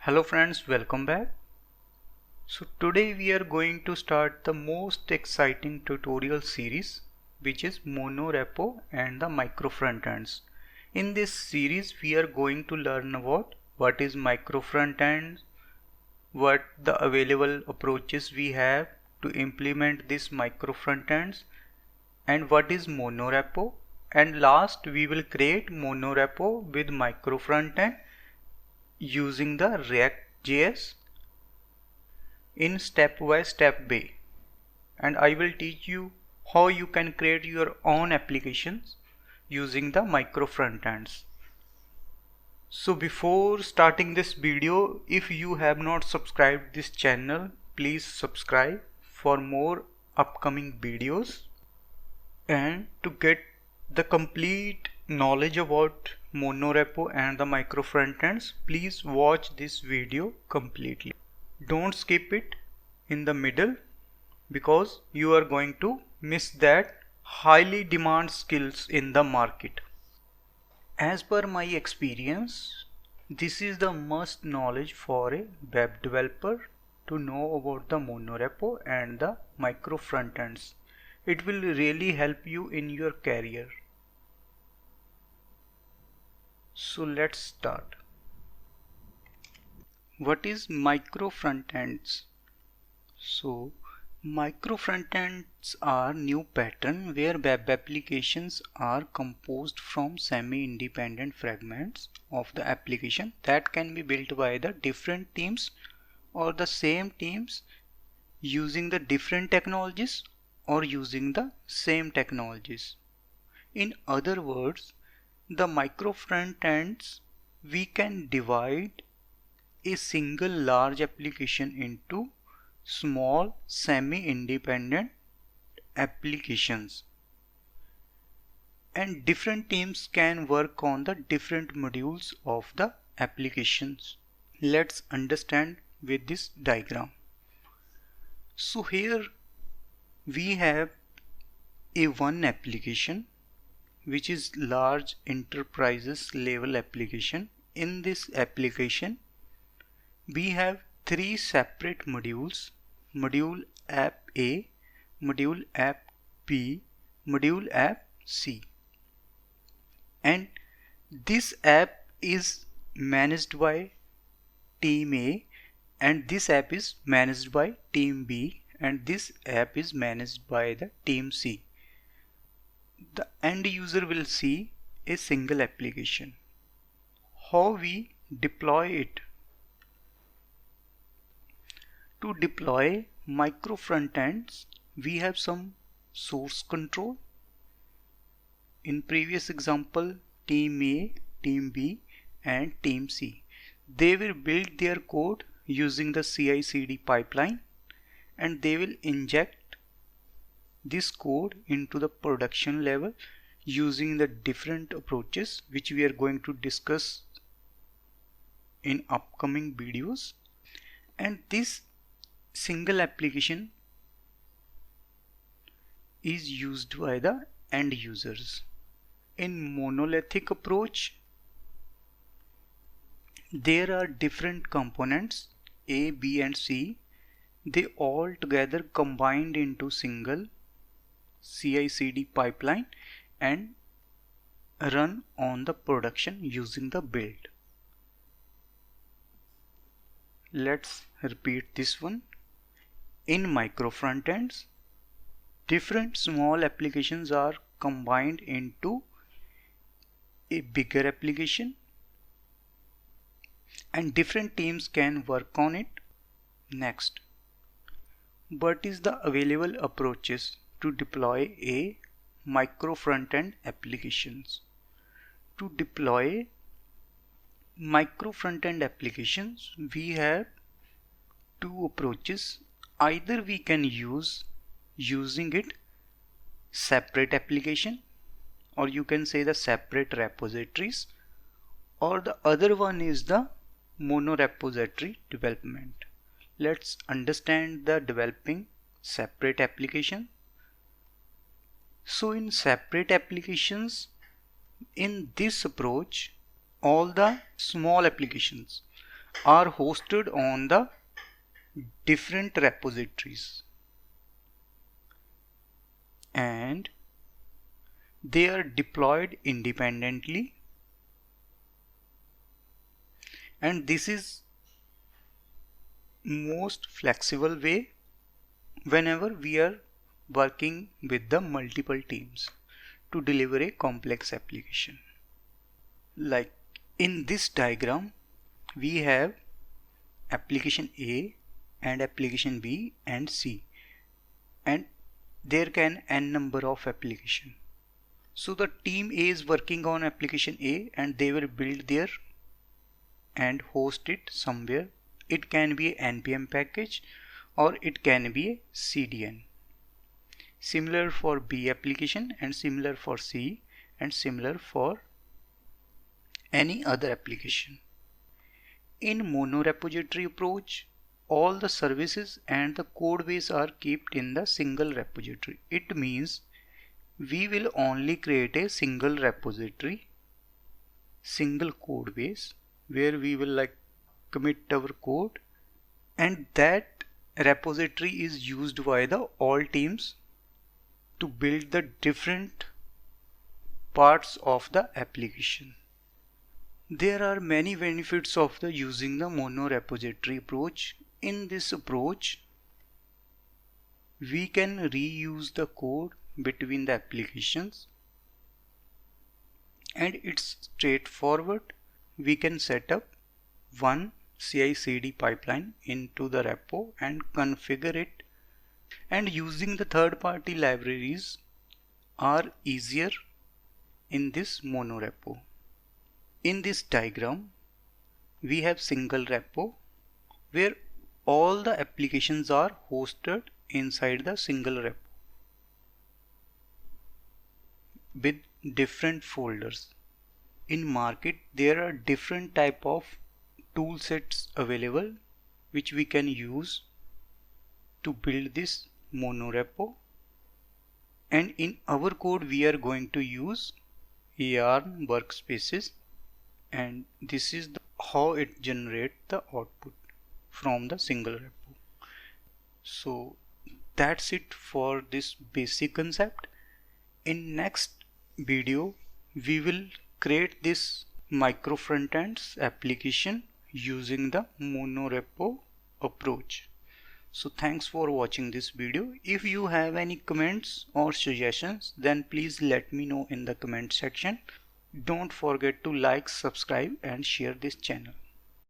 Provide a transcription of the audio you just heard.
Hello friends, welcome back. So today we are going to start the most exciting tutorial series, which is Monorepo and the micro-frontends. In this series we are going to learn about what is micro-frontends, what the available approaches we have to implement this micro-frontends, and what is Monorepo, and last we will create Monorepo with micro-frontend using the React.js in step-by-step way, and I will teach you how you can create your own applications using the micro frontends. So before starting this video, if you have not subscribed this channel, please subscribe for more upcoming videos, and to get the complete knowledge about Monorepo and the micro frontends, please watch this video completely. Don't skip it in the middle because you are going to miss that highly demand skills in the market. As per my experience, this is the must knowledge for a web developer to know about the Monorepo and the micro frontends. It will really help you in your career. So let's start. What is micro frontends? So micro frontends are new pattern where web applications are composed from semi-independent fragments of the application that can be built by the different teams or the same teams using the different technologies or using the same technologies. In other words, the micro frontends, we can divide a single large application into small semi-independent applications, and different teams can work on the different modules of the applications. Let's understand with this diagram. So here we have a one application which is large enterprises level application. In this application we have three separate modules: module app A, module app B, module app C, and this app is managed by team A, and this app is managed by team B, and this app is managed by the team C. The end user will see a single application. How we deploy it? To deploy micro frontends, we have some source control. In previous example, team A, team B, and team C, they will build their code using the CI/CD pipeline, and they will inject this code into the production level using the different approaches which we are going to discuss in upcoming videos. And this single application is used by the end users. In monolithic approach, there are different components A, B, and C. They all together combined into single CI/CD pipeline and run on the production using the build. Let's repeat this one. In micro frontends, different small applications are combined into a bigger application, and different teams can work on it. Next, what is the available approaches to deploy a micro frontend applications? To deploy micro frontend applications, we have two approaches. Either we can using it separate application, or you can say the separate repositories, or the other one is the monorepository development. Let's understand the developing separate application. So in separate applications, in this approach, all the small applications are hosted on the different repositories and they are deployed independently, and this is most flexible way whenever we are working with the multiple teams to deliver a complex application. Like in this diagram, we have application A and application B and C, and there can n number of application. So the team A is working on application A and they will build there and host it somewhere. It can be an npm package or it can be a CDN. Similar for B application and similar for C and similar for any other application. In monorepository approach, all the services and the code base are kept in the single repository. It means we will only create a single repository, single code base where we will commit our code, and that repository is used by the all teams to build the different parts of the application. There are many benefits of the using the monorepository approach. In this approach, we can reuse the code between the applications and it's straightforward. We can set up one CI/CD pipeline into the repo and configure it, and using the third-party libraries are easier in this monorepo. In this diagram, we have single repo where all the applications are hosted inside the single repo with different folders. In market, there are different type of tool sets available which we can use to build this monorepo, and in our code we are going to use yarn workspaces, and this is how it generates the output from the single repo. So that's it for this basic concept. In next video we will create this micro frontends application using the monorepo approach. So thanks for watching this video. If you have any comments or suggestions, then please let me know in the comment section. Don't forget to like, subscribe and share this channel.